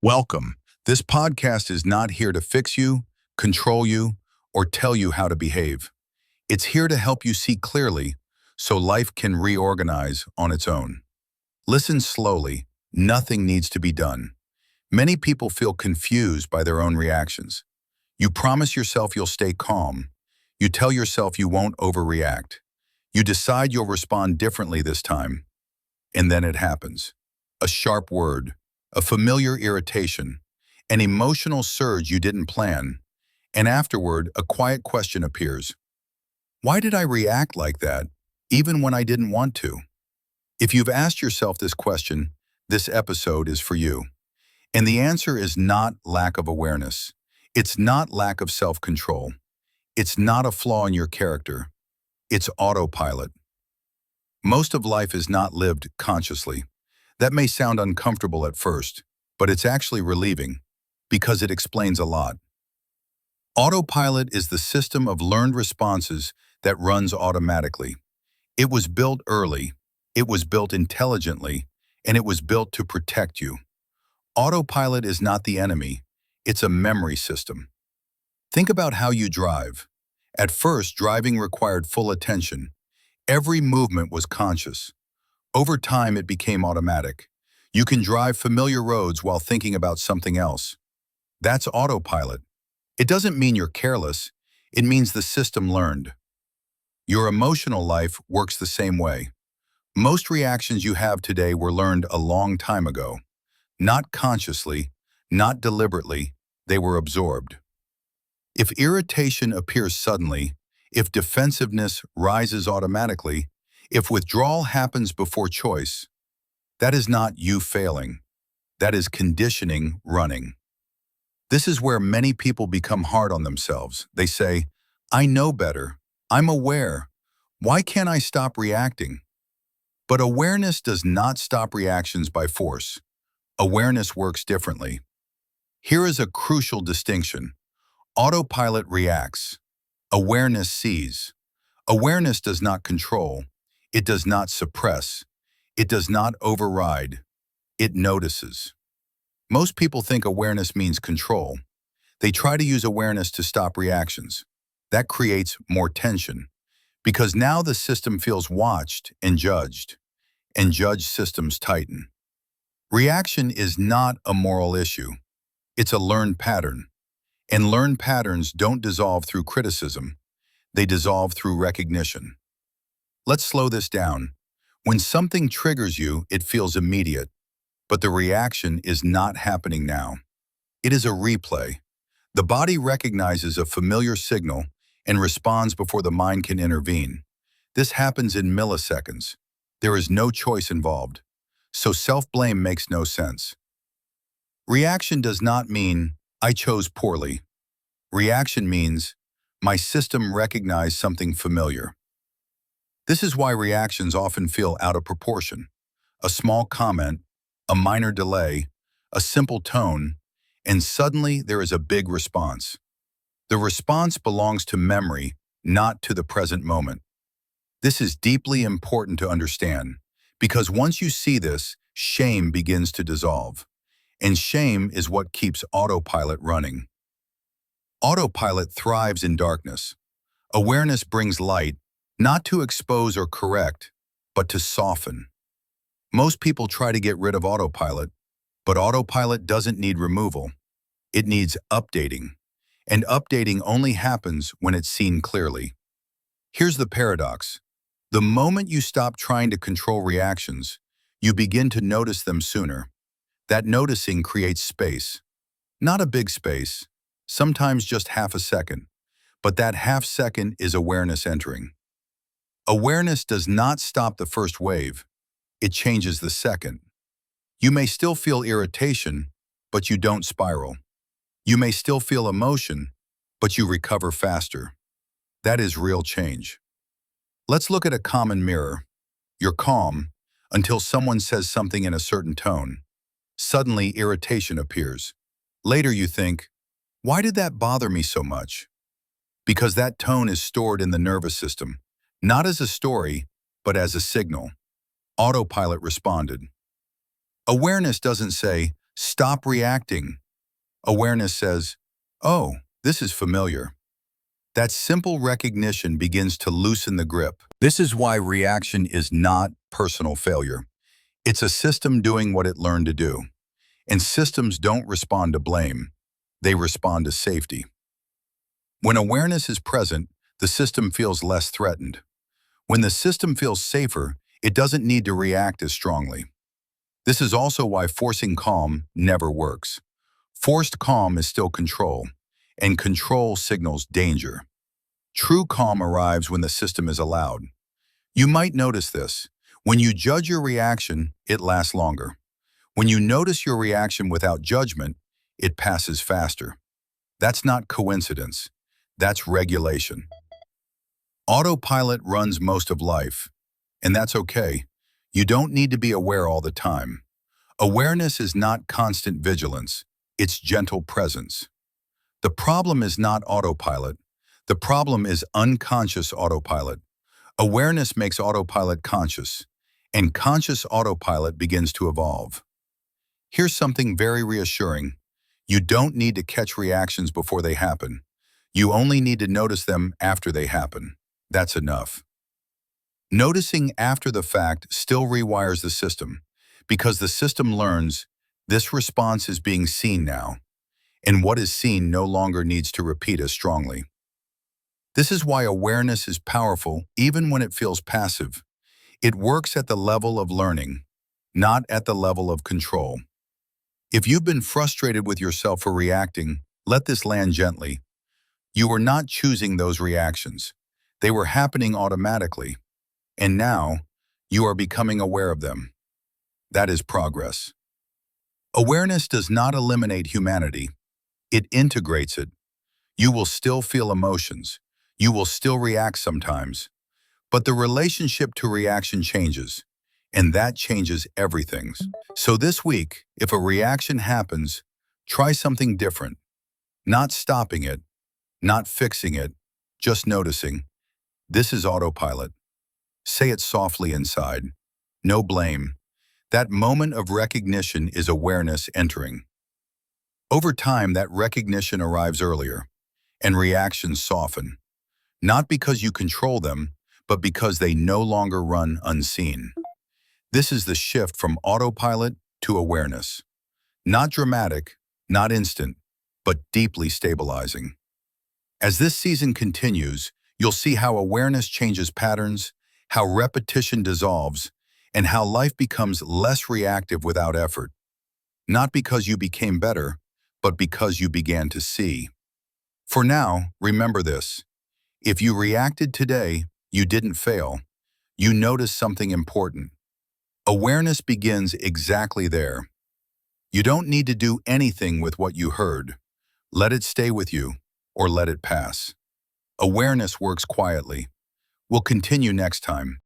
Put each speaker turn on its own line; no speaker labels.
Welcome. This podcast is not here to fix you, control you, or tell you how to behave. It's here to help you see clearly so life can reorganize on its own. Listen slowly. Nothing needs to be done. Many people feel confused by their own reactions. You promise yourself you'll stay calm. You tell yourself you won't overreact. You decide you'll respond differently this time. And then it happens. A sharp word, a familiar irritation, an emotional surge you didn't plan, and afterward, a quiet question appears. Why did I react like that, even when I didn't want to? If you've asked yourself this question, this episode is for you. And the answer is not lack of awareness. It's not lack of self-control. It's not a flaw in your character. It's autopilot. Most of life is not lived consciously. That may sound uncomfortable at first, but it's actually relieving, because it explains a lot. Autopilot is the system of learned responses that runs automatically. It was built early, it was built intelligently, and it was built to protect you. Autopilot is not the enemy, it's a memory system. Think about how you drive. At first, driving required full attention. Every movement was conscious. Over time, it became automatic. You can drive familiar roads while thinking about something else. That's autopilot. It doesn't mean you're careless. It means the system learned. Your emotional life works the same way. Most reactions you have today were learned a long time ago. Not consciously, not deliberately, they were absorbed. If irritation appears suddenly, if defensiveness rises automatically, if withdrawal happens before choice, that is not you failing. That is conditioning running. This is where many people become hard on themselves. They say, I know better. I'm aware. Why can't I stop reacting? But awareness does not stop reactions by force. Awareness works differently. Here is a crucial distinction. Autopilot reacts. Awareness sees. Awareness does not control. It does not suppress. It does not override. It notices. Most people think awareness means control. They try to use awareness to stop reactions. That creates more tension, because now the system feels watched and judged judged systems tighten. Reaction is not a moral issue. It's a learned pattern. And learned patterns don't dissolve through criticism. They dissolve through recognition. Let's slow this down. When something triggers you, it feels immediate. But the reaction is not happening now. It is a replay. The body recognizes a familiar signal and responds before the mind can intervene. This happens in milliseconds. There is no choice involved. So self-blame makes no sense. Reaction does not mean, I chose poorly. Reaction means, my system recognized something familiar. This is why reactions often feel out of proportion. A small comment, a minor delay, a simple tone, and suddenly there is a big response. The response belongs to memory, not to the present moment. This is deeply important to understand, because once you see this, shame begins to dissolve. And shame is what keeps autopilot running. Autopilot thrives in darkness. Awareness brings light, not to expose or correct, but to soften. Most people try to get rid of autopilot, but autopilot doesn't need removal. It needs updating, and updating only happens when it's seen clearly. Here's the paradox. The moment you stop trying to control reactions, you begin to notice them sooner. That noticing creates space. Not a big space, sometimes just half a second, but that half second is awareness entering. Awareness does not stop the first wave. It changes the second. You may still feel irritation, but you don't spiral. You may still feel emotion, but you recover faster. That is real change. Let's look at a common mirror. You're calm until someone says something in a certain tone. Suddenly, irritation appears. Later you think, why did that bother me so much? Because that tone is stored in the nervous system, not as a story, but as a signal. Autopilot responded. Awareness doesn't say, Stop reacting. Awareness says, "Oh, this is familiar." That simple recognition begins to loosen the grip. This is why reaction is not personal failure. It's a system doing what it learned to do. And systems don't respond to blame. They respond to safety. When awareness is present, the system feels less threatened. When the system feels safer, it doesn't need to react as strongly. This is also why forcing calm never works. Forced calm is still control, and control signals danger. True calm arrives when the system is allowed. You might notice this. When you judge your reaction, it lasts longer. When you notice your reaction without judgment, it passes faster. That's not coincidence. That's regulation. Autopilot runs most of life, and that's okay. You don't need to be aware all the time. Awareness is not constant vigilance. It's gentle presence. The problem is not autopilot. The problem is unconscious autopilot. Awareness makes autopilot conscious, and conscious autopilot begins to evolve. Here's something very reassuring. You don't need to catch reactions before they happen. You only need to notice them after they happen. That's enough. Noticing after the fact still rewires the system, because the system learns this response is being seen now, and what is seen no longer needs to repeat as strongly. This is why awareness is powerful even when it feels passive. It works at the level of learning, not at the level of control. If you've been frustrated with yourself for reacting, let this land gently. You were not choosing those reactions. They were happening automatically. And now, you are becoming aware of them. That is progress. Awareness does not eliminate humanity. It integrates it. You will still feel emotions. You will still react sometimes. But the relationship to reaction changes, and that changes everything. So this week, if a reaction happens, try something different. Not stopping it, not fixing it, just noticing. This is autopilot. Say it softly inside. No blame. That moment of recognition is awareness entering. Over time, that recognition arrives earlier, and reactions soften. Not because you control them, but because they no longer run unseen. This is the shift from autopilot to awareness. Not dramatic, not instant, but deeply stabilizing. As this season continues, you'll see how awareness changes patterns, how repetition dissolves, and how life becomes less reactive without effort. Not because you became better, but because you began to see. For now, remember this. If you reacted today, you didn't fail. You noticed something important. Awareness begins exactly there. You don't need to do anything with what you heard. Let it stay with you, or let it pass. Awareness works quietly. We'll continue next time.